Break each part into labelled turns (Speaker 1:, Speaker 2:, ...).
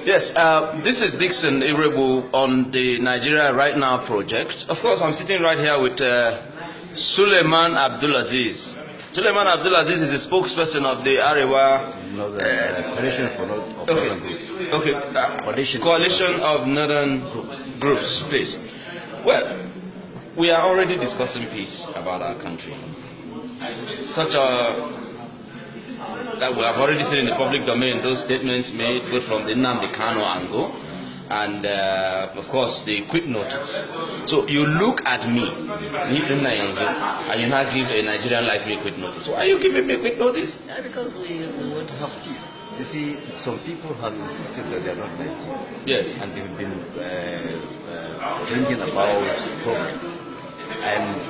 Speaker 1: Yes, this is Dixon Irebu on the Nigeria Right Now project. Of course, I'm sitting right here with Suleiman Abdulaziz. Suleiman Abdulaziz is the spokesperson of the Arewa
Speaker 2: Coalition for Northern Groups.
Speaker 1: Okay, Coalition of Northern Groups, please. Well, we are already discussing peace about our country. That we have already seen in the public domain those statements made both from the Nnamdi Kanu angle and of course the quick notice. So you look at me, and you now give a Nigerian like me quick notice. Why are you giving me quick notice?
Speaker 2: Yeah, because we want to have peace. You see, some people have insisted that they are not Nigerians.
Speaker 1: Yes.
Speaker 2: And they've been bringing about progress. And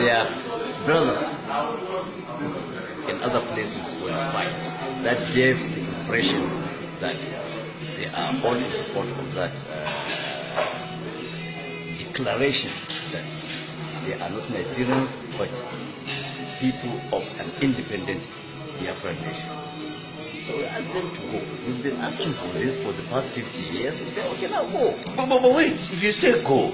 Speaker 2: their brothers in other places were fight. That gave the impression that they are all in support of that declaration that they are not Nigerians but people of an independent Biafran nation. So we asked them to go. We've been asking for this for the past 50 years. We say, okay, now go.
Speaker 1: But wait, if you say go,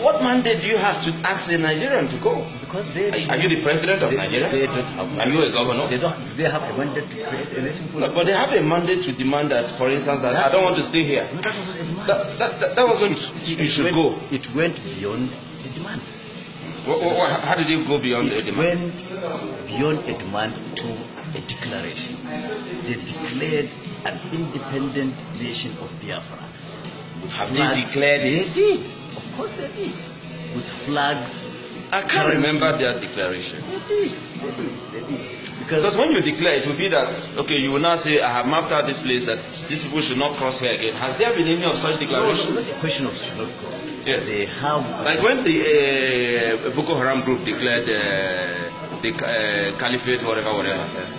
Speaker 1: what mandate do you have to ask the Nigerian to go?
Speaker 2: Because they
Speaker 1: are you the president of Nigeria?
Speaker 2: They don't have.
Speaker 1: Are you a governor?
Speaker 2: They don't. They have a mandate to create a nation for
Speaker 1: but they have a mandate to demand that, for instance, that I don't want to stay here.
Speaker 2: No, that wasn't a demand.
Speaker 1: That wasn't. You should go.
Speaker 2: It went beyond the demand.
Speaker 1: How did it go beyond the demand?
Speaker 2: It went beyond a demand to a declaration. They declared an independent nation of Biafra.
Speaker 1: Have they declared it?
Speaker 2: They did. Of course they did. With flags.
Speaker 1: I can't remember their declaration.
Speaker 2: They did.
Speaker 1: Because when you declare, it will be that, okay, you will now say, I have mapped out this place that these people should not cross here again. Has there been any of such declaration?
Speaker 2: No, it's not a question of should not cross.
Speaker 1: Yes.
Speaker 2: They have...
Speaker 1: Like when the Boko Haram group declared the caliphate, whatever.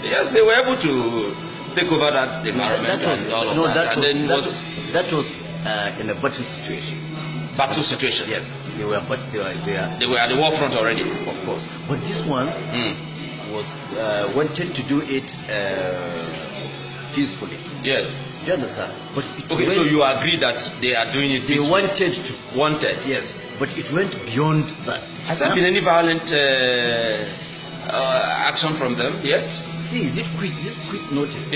Speaker 1: Yes, they were able to take over that environment
Speaker 2: that was in a battle situation.
Speaker 1: Battle situation?
Speaker 2: Yes. They were
Speaker 1: at the war front already?
Speaker 2: Of course. But this one was wanted to do it peacefully.
Speaker 1: Yes.
Speaker 2: Do you understand? But
Speaker 1: okay, so you agree that they are doing it peacefully?
Speaker 2: They wanted. Yes. But it went beyond that.
Speaker 1: Has there been any violent action from them yet?
Speaker 2: See, this quick notice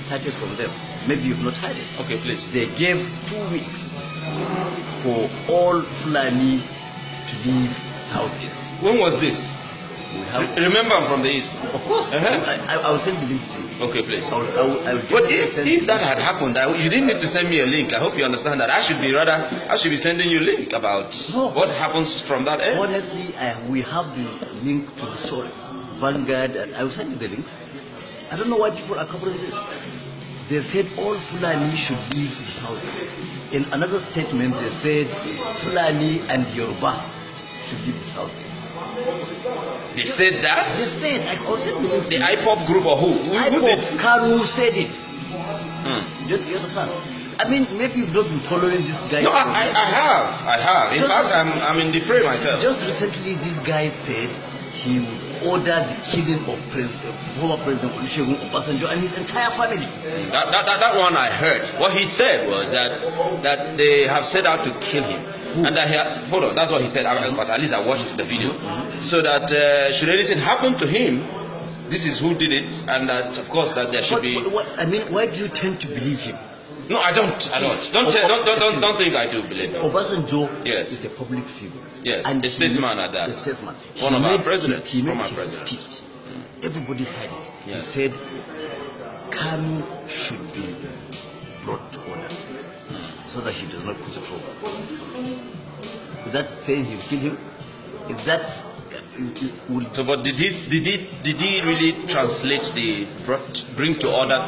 Speaker 2: started from them. Maybe you've not heard it.
Speaker 1: Okay, please.
Speaker 2: They gave 2 weeks for all Fulani to leave Southeast.
Speaker 1: When was this? Remember, I'm from the East.
Speaker 2: Of course. I will send the link to you.
Speaker 1: Okay, please.
Speaker 2: But
Speaker 1: if that had happened, you didn't need to send me a link. I hope you understand that. I should be sending you a link about what happens from that end.
Speaker 2: Honestly, we have the link to the stories. Vanguard, and I will send you the links. I don't know why people are covering this. They said all Fulani should leave the Southeast. In another statement, they said Fulani and Yoruba should leave the Southeast.
Speaker 1: They said that?
Speaker 2: They said,
Speaker 1: the IPOP group or who?
Speaker 2: IPOP, Kanu said it. You understand? I mean, maybe you've not been following this guy.
Speaker 1: No, I have. In fact, I'm in the fray myself.
Speaker 2: Just recently, this guy said he would order the killing of former President Olusegun Obasanjo and his entire family.
Speaker 1: That one I heard. What he said was that they have set out to kill him. And that hold on, that's what he said, because at least I watched the video. So that should anything happen to him, this is who did it, and that of course that there should be.
Speaker 2: I mean, why do you tend to believe him?
Speaker 1: No, I don't. Don't think I do believe him.
Speaker 2: Obasanjo is a public figure.
Speaker 1: Yes, and a statesman at that.
Speaker 2: A statesman.
Speaker 1: One of our presidents.
Speaker 2: He made his speech. Everybody heard it. He said, Kanu should be brought to order so that he does not cause trouble. Is that saying he will kill him? If that's...
Speaker 1: So, but did he really translate the bring to order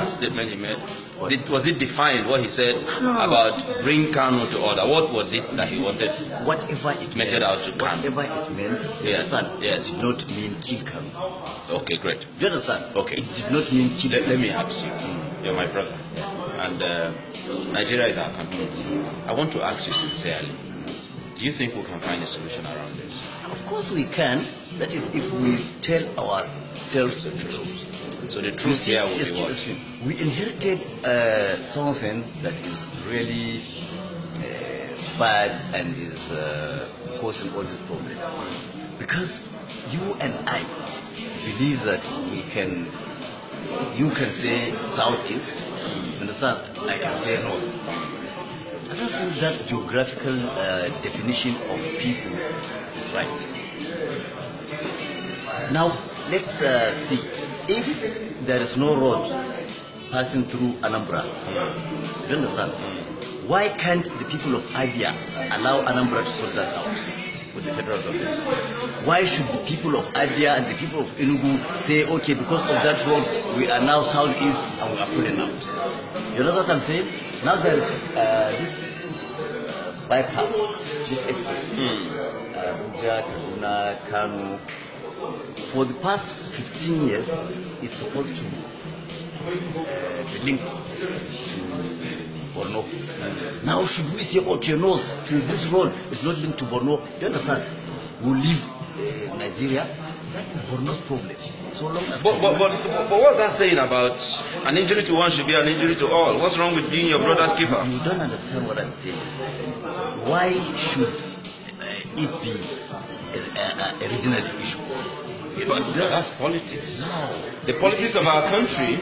Speaker 1: statement he made? Was it defined what he said about bring Kanu to order? What was it that he wanted?
Speaker 2: Whatever it
Speaker 1: measured out to Kanu.
Speaker 2: Whatever it meant,
Speaker 1: yes,
Speaker 2: it did not mean kill Kanu.
Speaker 1: Okay, great.
Speaker 2: Do you understand?
Speaker 1: Okay.
Speaker 2: It did not mean kill
Speaker 1: Let me ask you. You're my brother, and Nigeria is our country. I want to ask you sincerely. Do you think we can find a solution around this?
Speaker 2: Of course we can. That is, if we tell ourselves the truth.
Speaker 1: So the truth here will be what?
Speaker 2: We inherited something that is really bad and is causing all this problem. Because you and I believe that you can say southeast, understand? I can say north. I don't think that geographical definition of people is right. Now, let's see. If there is no road passing through Anambra, you understand? Why can't the people of Abia allow Anambra to sort that out with the federal government? Why should the people of Abia and the people of Enugu say, okay, because of that road, we are now southeast and we are pulling out? You know what I'm saying? Now there is this bypass, chief express, Abuja, Kaduna, Kano. For the past 15 years, it's supposed to be linked to Borno. Now should we say, okay, no, since this road is not linked to Borno, do you understand? We'll leave Nigeria. That is Borno's problem. So long as
Speaker 1: but what's that saying about an injury to one should be an injury to all? What's wrong with being your brother's keeper?
Speaker 2: You don't understand what I'm saying. Why should it be a regional issue?
Speaker 1: But that's politics.
Speaker 2: No.
Speaker 1: The politics of our country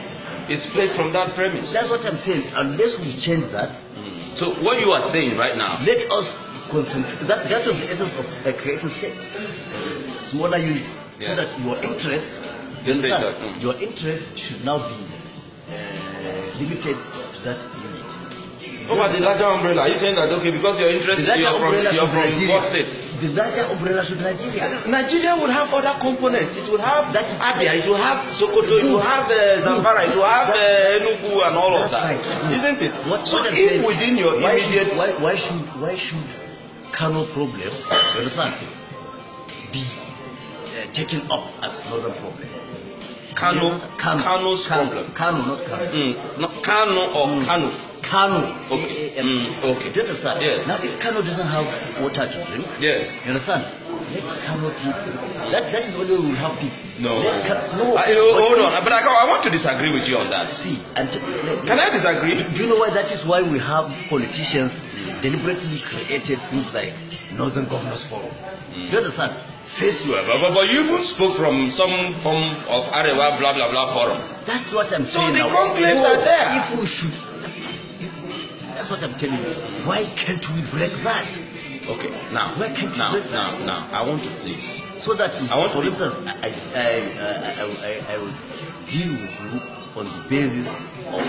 Speaker 1: is played from that premise.
Speaker 2: That's what I'm saying. Unless we change that.
Speaker 1: So what you are saying right now,
Speaker 2: let us concentrate. That was the essence of creating states. Smaller units.
Speaker 1: Yeah.
Speaker 2: So that your interest, your interest should now be limited to that unit.
Speaker 1: What about the larger umbrella? Are you saying that, okay, because you're interested, you're from what state?
Speaker 2: The larger umbrella should be Nigeria.
Speaker 1: Nigeria would have other components. It would have Abia, it will have Sokoto, it will have Zamfara, it will have Enugu and all of that.
Speaker 2: Right.
Speaker 1: Isn't it?
Speaker 2: So
Speaker 1: if within your immediate...
Speaker 2: Why should Kano problem, you understand, be taken up as another problem?
Speaker 1: Kano's problem.
Speaker 2: Kano, not Kano.
Speaker 1: Not Kano or Kano.
Speaker 2: Kano.
Speaker 1: Okay. Okay.
Speaker 2: Do you understand?
Speaker 1: Yes.
Speaker 2: Now, if Kano doesn't have water to drink,
Speaker 1: yes.
Speaker 2: You understand? Let Kano people. That is the only way we will have peace.
Speaker 1: No.
Speaker 2: No.
Speaker 1: Hold on. But I want to disagree with you on that.
Speaker 2: See,
Speaker 1: can I disagree?
Speaker 2: Do you know why that is why we have politicians deliberately created things like Northern Governors Forum? Do you understand?
Speaker 1: But you even spoke from some form of Arewa blah blah blah forum.
Speaker 2: That's what I'm saying.
Speaker 1: So the conclaves are there.
Speaker 2: If we should, that's what I'm telling you. Why can't we break that?
Speaker 1: Okay. Now,
Speaker 2: why can't we break that?
Speaker 1: Now, I want to please.
Speaker 2: So that, for instance, I will deal with you on the basis of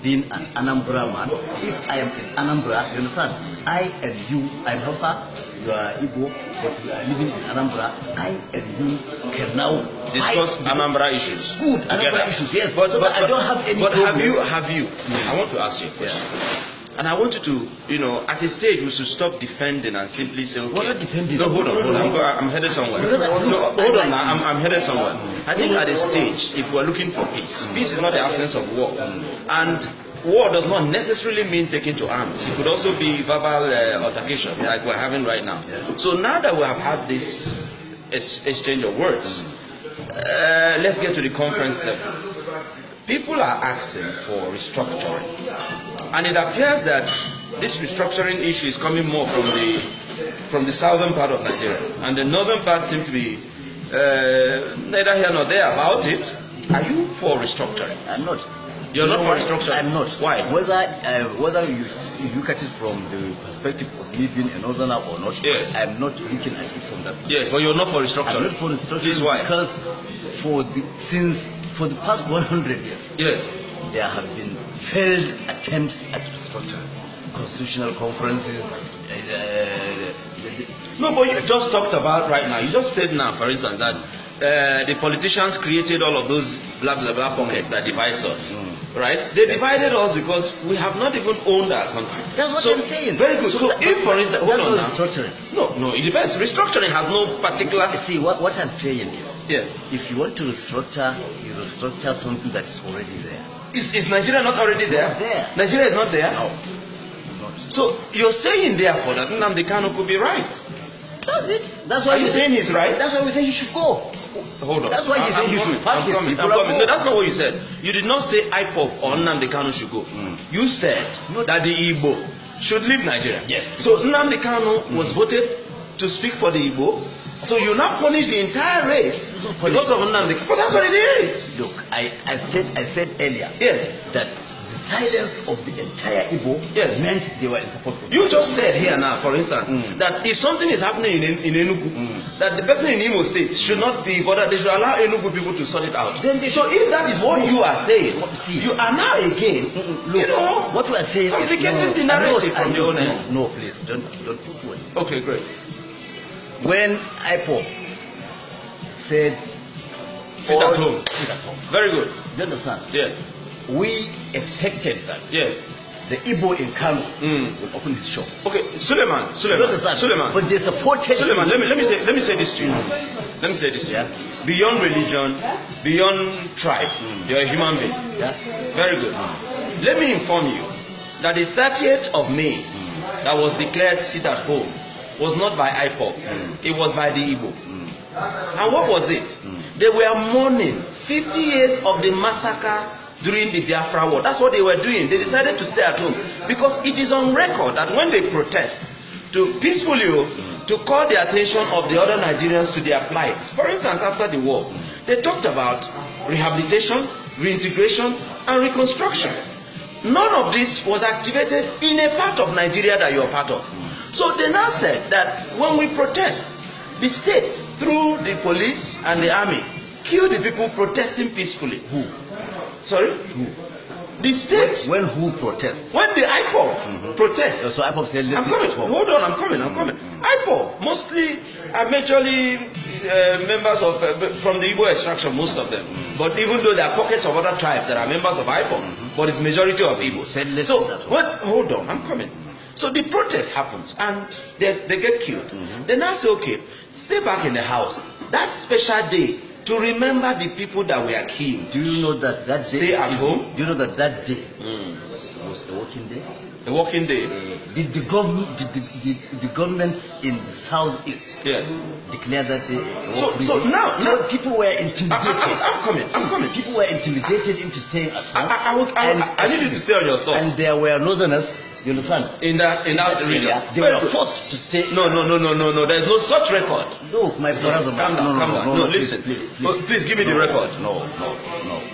Speaker 2: being an Anambra man. If I am in Anambra, you understand? I and you, I'm Hausa, you are Igbo, but we are living in Anambra. I and you can now
Speaker 1: discuss Anambra issues.
Speaker 2: Good, Anambra issues, yes. But I don't have any
Speaker 1: problem.
Speaker 2: Have you?
Speaker 1: I want to ask you a question. Yeah. And I want you to, at a stage we should stop defending and simply say, okay.
Speaker 2: We're not defending.
Speaker 1: No, hold on. I'm headed somewhere. Hold on now, I'm headed somewhere. I think at a stage, if we're looking for peace, peace is not the absence of war. And war does not necessarily mean taking to arms. It could also be verbal altercation, like we're having right now. So now that we have had this exchange of words, let's get to the conference level. People are asking for restructuring. And it appears that this restructuring issue is coming more from the southern part of Nigeria. And the northern part seems to be neither here nor there about it. Are you for restructuring?
Speaker 2: I'm not.
Speaker 1: You're not for restructuring?
Speaker 2: I'm not.
Speaker 1: Why?
Speaker 2: Whether you look at it from the perspective of me being a northerner or not,
Speaker 1: yes.
Speaker 2: I'm not looking at it from that perspective.
Speaker 1: Yes, but you're not for restructuring.
Speaker 2: I'm not for restructuring.
Speaker 1: This is why?
Speaker 2: Because for the past 100 years,
Speaker 1: yes,
Speaker 2: there have been failed attempts at restructuring. Constitutional conferences.
Speaker 1: No, but you just talked about right now. You just said now, for instance, that the politicians created all of those blah blah blah pockets that divides us. Right? They divided us because we have not even owned our country.
Speaker 2: That's what I'm saying.
Speaker 1: Very good. So if, for instance, hold on now.
Speaker 2: Restructuring.
Speaker 1: No, it depends. Restructuring has no particular.
Speaker 2: See, what I'm saying is,
Speaker 1: yes,
Speaker 2: if you want to restructure, you restructure something that is already there.
Speaker 1: Is Nigeria not already there? Nigeria is not there?
Speaker 2: No, it's not.
Speaker 1: So you're saying therefore that Nnamdi Kanu could be right?
Speaker 2: That's it. That's why
Speaker 1: you're saying he's right?
Speaker 2: That's why we say he should go.
Speaker 1: Hold on.
Speaker 2: That's why he said you should pack his people.
Speaker 1: I'm coming. No, that's not what you said. You did not say IPOB or Nnamdi Kanu should go. You said that the Igbo should leave Nigeria.
Speaker 2: Yes.
Speaker 1: So Nnamdi Kanu was voted to speak for the Igbo. So you now punish the entire race because of Nnamdi. But that's what it is.
Speaker 2: Look, I said earlier.
Speaker 1: Yes.
Speaker 2: That the silence of the entire Igbo meant they were in support of
Speaker 1: you just said here now, for instance, that if something is happening in Enugu, that the person in Imo State should not be bothered. They should allow Enugu people to sort it out.
Speaker 2: Then they
Speaker 1: so if that is what you are saying,
Speaker 2: see,
Speaker 1: you are now again,
Speaker 2: look,
Speaker 1: you know,
Speaker 2: what we are saying
Speaker 1: complicating the narrative from your own end.
Speaker 2: No, please, don't put words.
Speaker 1: Okay, great.
Speaker 2: When IPOB said,
Speaker 1: sit at home. Very good.
Speaker 2: You understand?
Speaker 1: Yes.
Speaker 2: We expected that.
Speaker 1: Yes.
Speaker 2: The Igbo in Kano will open his shop.
Speaker 1: Okay, Suleiman.
Speaker 2: But they supported.
Speaker 1: Suleiman, let me say this to you. Let me say this to you. Beyond religion, beyond tribe, you're a human being.
Speaker 2: Yeah.
Speaker 1: Very good. Let me inform you that the 30th of May that was declared sit at home was not by IPOB. It was by the Igbo. And what was it? They were mourning 50 years of the massacre during the Biafra war. That's what they were doing. They decided to stay at home because it is on record that when they protest to peacefully to call the attention of the other Nigerians to their plight. For instance, after the war, they talked about rehabilitation, reintegration, and reconstruction. None of this was activated in a part of Nigeria that you are part of. So they now said that when we protest, the state, through the police and the army, kill the people protesting peacefully.
Speaker 2: Who?
Speaker 1: Sorry?
Speaker 2: Who?
Speaker 1: The state.
Speaker 2: When who protests?
Speaker 1: When the IPOB protests.
Speaker 2: So IPOB said,
Speaker 1: I'm coming. Hold on, I'm coming. IPOB mostly are majorly members of from the Igbo extraction, most of them. But even though there are pockets of other tribes that are members of IPOB, but it's majority of Igbos. So hold on, I'm coming. So the protest happens and they get killed. They now say, okay, stay back in the house. That special day to remember the people that were killed.
Speaker 2: Do you know that that day?
Speaker 1: Stay at home.
Speaker 2: Do you know that that day was a working day?
Speaker 1: A working day.
Speaker 2: Did the governments in the southeast declare that day?
Speaker 1: So now
Speaker 2: people were intimidated.
Speaker 1: I'm coming.
Speaker 2: People were intimidated into staying at home.
Speaker 1: I need you to stay on your thoughts.
Speaker 2: And there were northerners. You understand?
Speaker 1: In that region,
Speaker 2: they were forced to stay.
Speaker 1: No. There's no such record.
Speaker 2: Look, my brother.
Speaker 1: Calm down. No, listen, please give me the record.
Speaker 2: No.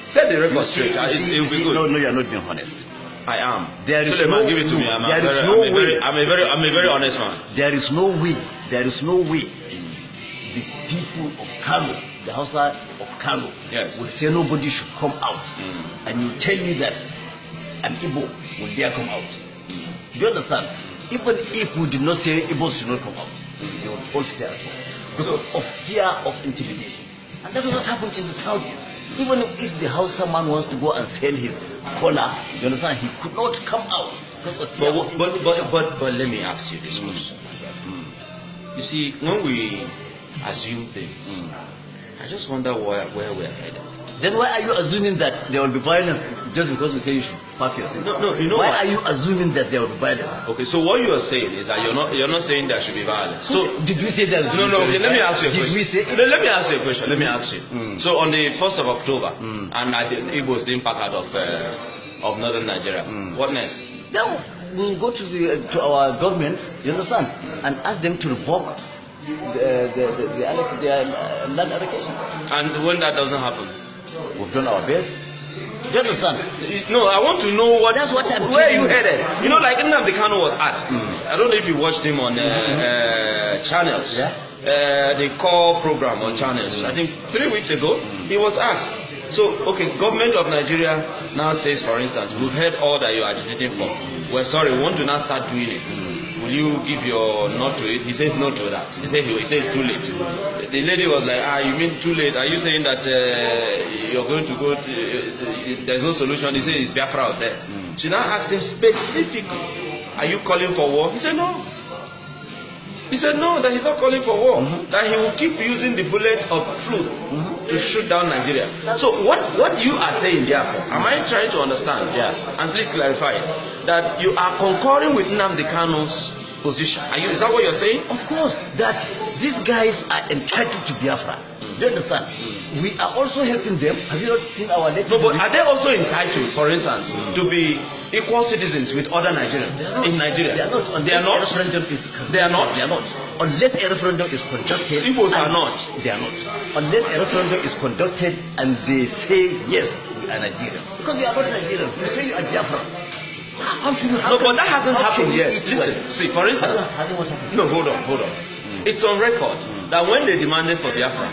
Speaker 1: Set the record straight. It will be good.
Speaker 2: No, you're not being honest.
Speaker 1: I am.
Speaker 2: There is
Speaker 1: Suleiman, give it to me. I'm a very honest man.
Speaker 2: There is no way. The people of Kano, the Hausa of Kano, would say nobody should come out, and you tell me that an Igbo will dare come out. Do you understand? Even if we did not say Igbos should not come out, they would all stay at home because of fear of intimidation. And that will not happen in the southeast. Even if the Hausa man wants to go and sell his collar, you understand, he could not come out because of fear of intimidation.
Speaker 1: But let me ask you this question. You see, when we assume things, I just wonder where we're headed.
Speaker 2: Then why are you assuming that there will be violence just because we say you should pack your things?
Speaker 1: No, you know
Speaker 2: why are you assuming that there will be violence?
Speaker 1: Okay, so what you are saying is that you're not saying there should be violence. So
Speaker 2: did we say there?
Speaker 1: No. Okay, let me ask you a question.
Speaker 2: Did we say?
Speaker 1: Let me ask you a question. Let me ask you. So on the 1st of October, and the Igbos didn't pack out of northern Nigeria. What next?
Speaker 2: Then we'll go to our governments, you understand, and ask them to revoke their land allocations.
Speaker 1: And when that doesn't happen,
Speaker 2: we've done our best. Do you understand?
Speaker 1: No, I want to know
Speaker 2: that's what I'm
Speaker 1: where you headed. You know, like Nnamdi Kanu was asked. I don't know if you watched him on channels. The core program on channels. I think 3 weeks ago, he was asked. So, okay, government of Nigeria now says, for instance, we've heard all that you're agitating for. We're sorry, we want to now start doing it. Will you give your nod to it? He says no to that. He says it's too late. The lady was like, you mean too late? Are you saying that you're going to go, there's no solution? He said it's Biafra out there. She now asked him specifically, are you calling for war? He said no. He said no, that he's not calling for war. That he will keep using the bullet of truth to shoot down Nigeria. So what you are saying therefore, am I trying to understand? And please clarify that you are concurring with Nnamdi Kanu's position. Is that what you're saying?
Speaker 2: Of course, that these guys are entitled to Biafra. Do you understand? We are also helping them. Have you not seen our latest?
Speaker 1: No, but are they also entitled, for instance, to be equal citizens with other Nigerians in Nigeria?
Speaker 2: They are not.
Speaker 1: They are not. They are not.
Speaker 2: They are not. Unless a referendum is conducted.
Speaker 1: Igbos are not.
Speaker 2: They are not. Unless a referendum is conducted and they say yes, we are Nigerians. Because they are not Nigerians. You say you are Biafra.
Speaker 1: No, but that hasn't happened yet. Listen, see, for instance. No, hold on. It's on record that when they demanded for Biafra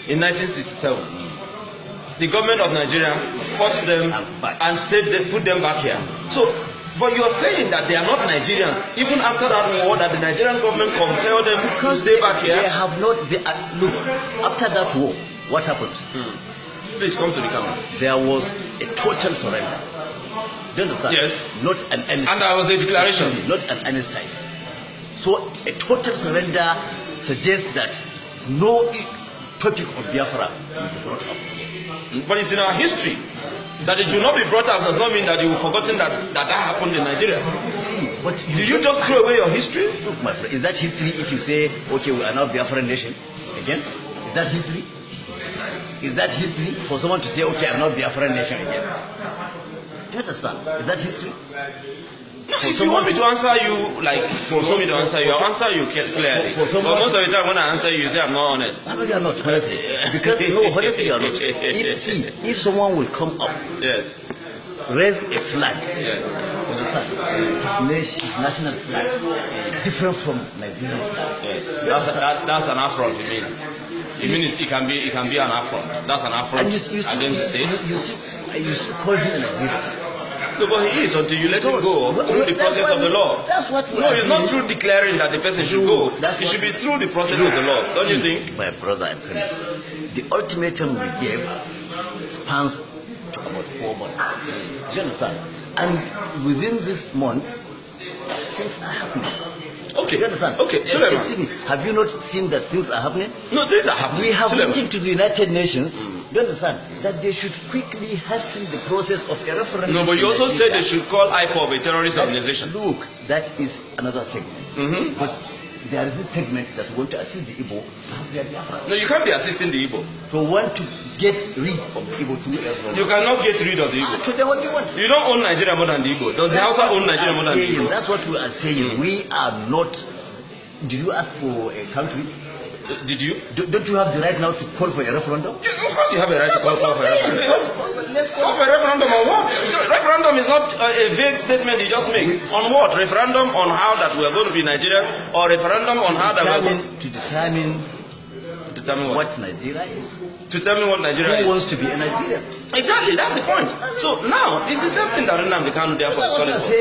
Speaker 1: in 1967, the government of Nigeria forced them and put them back here. So, but you're saying that they are not Nigerians, even after that war, that the Nigerian government compelled them to stay back here?
Speaker 2: They have not. Look, after that war, what happened?
Speaker 1: Please come to the camera.
Speaker 2: There was a total surrender. Do you understand?
Speaker 1: Yes.
Speaker 2: Not an amnesty.
Speaker 1: And there was a declaration.
Speaker 2: Not an amnesty. So a total surrender suggests that no topic of Biafra will be brought up.
Speaker 1: But it's in our history. That it will not be brought up does not mean that you've forgotten that happened in Nigeria.
Speaker 2: See, but
Speaker 1: did you just throw away your history?
Speaker 2: Look, my friend, is that history if you say, okay, we are now Biafran nation again? Is that history? Is that history for someone to say, okay, I'm not Biafran nation again? Do you understand? Is that history?
Speaker 1: If you want me to answer you, like, for me to answer you, I'll answer you clearly. But most of the time when I answer you, you say I'm not honest.
Speaker 2: No, you are not, honestly. Because, no, honestly, you are not. If someone will come up,
Speaker 1: yes,
Speaker 2: raise a flag,
Speaker 1: yes,
Speaker 2: you understand? His national flag, different from Nigerian flag.
Speaker 1: Yes. That's an affront, you mean? You mean it can be an affront? That's an affront against the state?
Speaker 2: You still call him a Nigerian.
Speaker 1: No, but he is until you let him go through the process of the law.
Speaker 2: That's what we
Speaker 1: No, it's not through declaring that the person should go. It should be through the process of the law. Don't you think?
Speaker 2: My brother, I'm coming. The ultimatum we gave spans to about 4 months. You understand? And within these months, things are happening.
Speaker 1: Okay.
Speaker 2: You understand?
Speaker 1: Okay, Suleiman.
Speaker 2: Have you not seen that things are happening?
Speaker 1: No, things are happening.
Speaker 2: We have written to the United Nations, you understand, that they should quickly hasten the process of a referendum.
Speaker 1: No, but you also said they should call IPOB a terrorist organization.
Speaker 2: Look, that is another segment. But there is this segment that want to assist the Igbo to have their Biafra.
Speaker 1: No, you can't be assisting the Igbo.
Speaker 2: So want to get rid of the Igbo through referendum.
Speaker 1: You cannot get rid of the Igbo.
Speaker 2: So then what do you want?
Speaker 1: You don't own Nigeria more than the Igbo. Does the Hausa own Nigeria more than the Igbo?
Speaker 2: That's what we are saying. We are not. Did you ask for a country?
Speaker 1: Did you?
Speaker 2: Don't you have the right now to call for a referendum?
Speaker 1: Yeah, of course you have a right to call for a referendum. Let's call for a referendum on what? Referendum is not a vague statement you just make. On what? Referendum on how that we are going to be Nigeria, or referendum on how that we are going
Speaker 2: to determine what Nigeria is.
Speaker 1: To determine what Nigeria is.
Speaker 2: Who wants to be a Nigerian?
Speaker 1: Exactly, that's the point. So now, it's the same thing that Nnamdi Kanu therefore is calling for.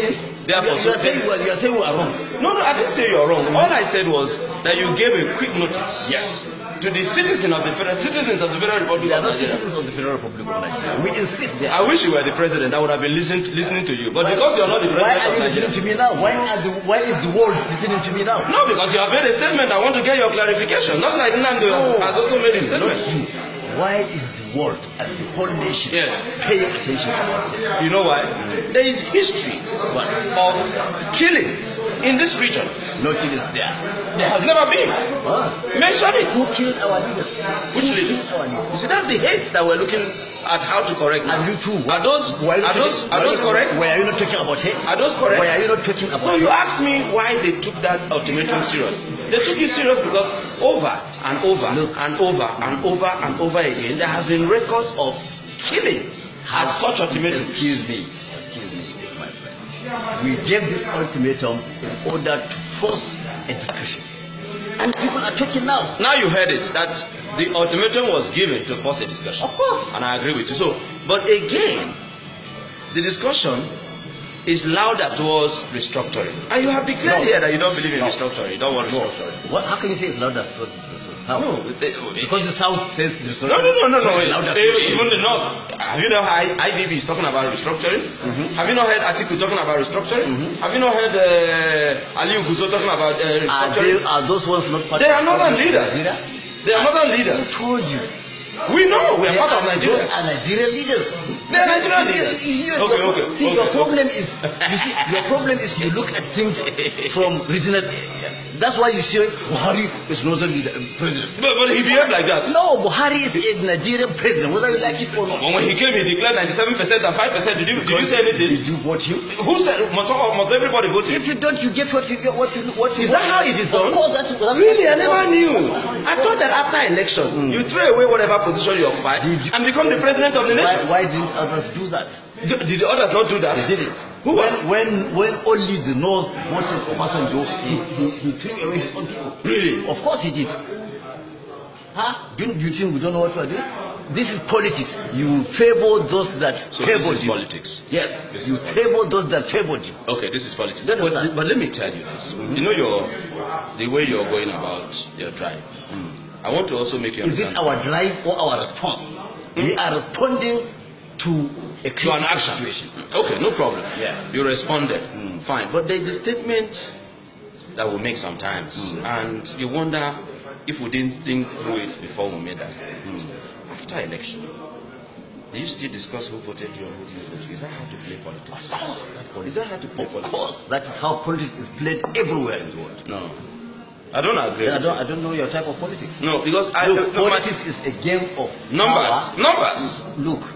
Speaker 2: You are saying we are wrong.
Speaker 1: No, I didn't say you are wrong. All I said was that you gave a quick notice. Yes. To the citizens of the Federal Republic of Nigeria.
Speaker 2: Citizens of the Federal Republic of Nigeria. We insist.
Speaker 1: I wish you were the president. I would have been listening to you. But because you are not the president of Nigeria.
Speaker 2: Why are you listening to me now? Why is the world listening to me now?
Speaker 1: No, because you have made a statement. I want to get your clarification. Not like Nnamdi has also made a statement.
Speaker 2: Not you. Why is the world and the whole nation paying attention to us?
Speaker 1: You know why? There is history of killings in this region.
Speaker 2: No killings there.
Speaker 1: There has never been. Mention it.
Speaker 2: Who killed our leaders?
Speaker 1: Which leaders? You see, that's the hate that we're looking at how to correct now.
Speaker 2: And you too.
Speaker 1: Are those correct?
Speaker 2: Why are you not talking about hate?
Speaker 1: Are those correct?
Speaker 2: Why are you not talking about
Speaker 1: you asked me why they took that ultimatum serious. They took it serious because over and over and over and over and over again, there has been records of killings at such ultimatums.
Speaker 2: Excuse me, my friend. We gave this ultimatum in order to force a discussion. And people are talking now.
Speaker 1: Now you heard it, that the ultimatum was given to force a discussion.
Speaker 2: Of course.
Speaker 1: And I agree with you. So, but again, the discussion is louder towards restructuring. And you have declared here that you don't believe in restructuring. You don't want restructuring.
Speaker 2: How can you say it's louder towards restructuring? How? No, because the South says restructuring.
Speaker 1: No. Even the North. Have you not heard IBB is talking about restructuring? Have you not heard Atiku talking about restructuring? Have you not heard Aliyu Guzo talking about restructuring?
Speaker 2: Are those ones not part
Speaker 1: of They are northern leaders. They are northern leaders.
Speaker 2: Who told you?
Speaker 1: We know. We are part of Nigeria.
Speaker 2: Those are Nigerian leaders.
Speaker 1: They are Nigerian leaders.
Speaker 2: Your problem is, your problem is you look at things from regional. That's why you say Buhari is not the president.
Speaker 1: But he behaved like that.
Speaker 2: No, Buhari is a Nigerian president, whether you like it or not.
Speaker 1: When he came, he declared 97% and 5%. Did you say anything?
Speaker 2: Did you vote him?
Speaker 1: Who said? Must everybody vote him?
Speaker 2: If you don't, you get what you get. What you
Speaker 1: is that how it is done?
Speaker 2: Of course, that's
Speaker 1: really. I never knew. I thought that after election, you throw away whatever position you occupy and become the president of the nation.
Speaker 2: Why didn't others do that?
Speaker 1: Did the others not do that?
Speaker 2: They did it.
Speaker 1: Who was?
Speaker 2: When only the North voted Obasanjo, he threw away his own people.
Speaker 1: Really?
Speaker 2: Of course he did. Huh? Do you think we don't know what we are doing? This is politics. You favor those that favor you.
Speaker 1: Politics.
Speaker 2: Yes. You favor those that favored you.
Speaker 1: Okay, this is politics. But let me tell you this. You know the way you're going about your drive. I want to also make you understand.
Speaker 2: Is this our drive or our response? We are responding to an
Speaker 1: action situation. Okay, no problem.
Speaker 2: Yeah.
Speaker 1: You responded. Fine. But there is a statement that we make sometimes, and you wonder if we didn't think through it before we made that statement. After election, do you still discuss who voted you and who didn't vote you? Is that how to play politics?
Speaker 2: Of course, that's politics.
Speaker 1: Is that how to play politics?
Speaker 2: Of course, that is how politics is played everywhere in the world.
Speaker 1: No, I don't agree.
Speaker 2: I don't know your type of politics.
Speaker 1: No, because
Speaker 2: politics is a game of
Speaker 1: numbers.
Speaker 2: Power.
Speaker 1: Numbers.
Speaker 2: Look,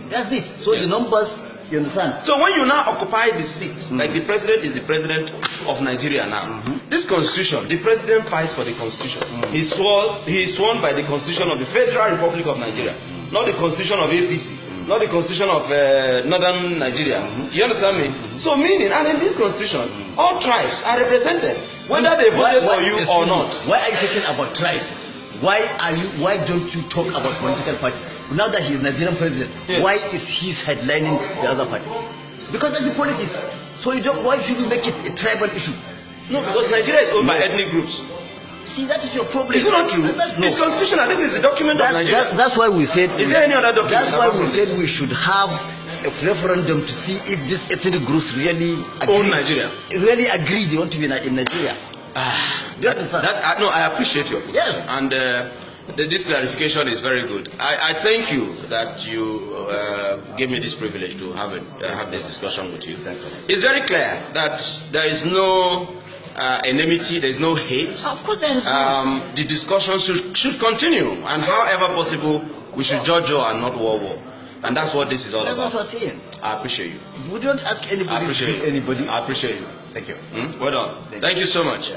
Speaker 2: that's it. So the numbers. You understand?
Speaker 1: So when you now occupy the seat, like the president is the president of Nigeria now, this constitution, the president fights for the constitution. He is sworn by the constitution of the Federal Republic of Nigeria, not the constitution of APC, not the constitution of Northern Nigeria. You understand me? So meaning, and in this constitution, all tribes are represented, whether they voted for you or not.
Speaker 2: Why are you talking about tribes? Why don't you talk about political parties? Now that he is Nigerian president, why is he headlining the other parties? Because that's the politics. So why should we make it a tribal issue?
Speaker 1: No, because Nigeria is owned by ethnic groups.
Speaker 2: See, that is your problem.
Speaker 1: Is it not true? It's constitutional. This is the document of Nigeria.
Speaker 2: That's why we said.
Speaker 1: Is there any other document?
Speaker 2: That's why we said we should have a referendum to see if these ethnic groups really
Speaker 1: own Nigeria.
Speaker 2: Really agree they want to be in Nigeria.
Speaker 1: No, I appreciate your position.
Speaker 2: Yes.
Speaker 1: And this clarification is very good. I thank you that you gave me this privilege to have this discussion with you.
Speaker 2: Thanks so much.
Speaker 1: It's very clear that there is no enmity, there is no hate.
Speaker 2: Of course there is no.
Speaker 1: The discussion should continue, and however possible, we should judge war and not war. And that's what this is all about.
Speaker 2: That's what we're saying.
Speaker 1: I appreciate you.
Speaker 2: We don't ask anybody to hate anybody.
Speaker 1: I appreciate you.
Speaker 2: Thank you.
Speaker 1: Well done. Thank you so much.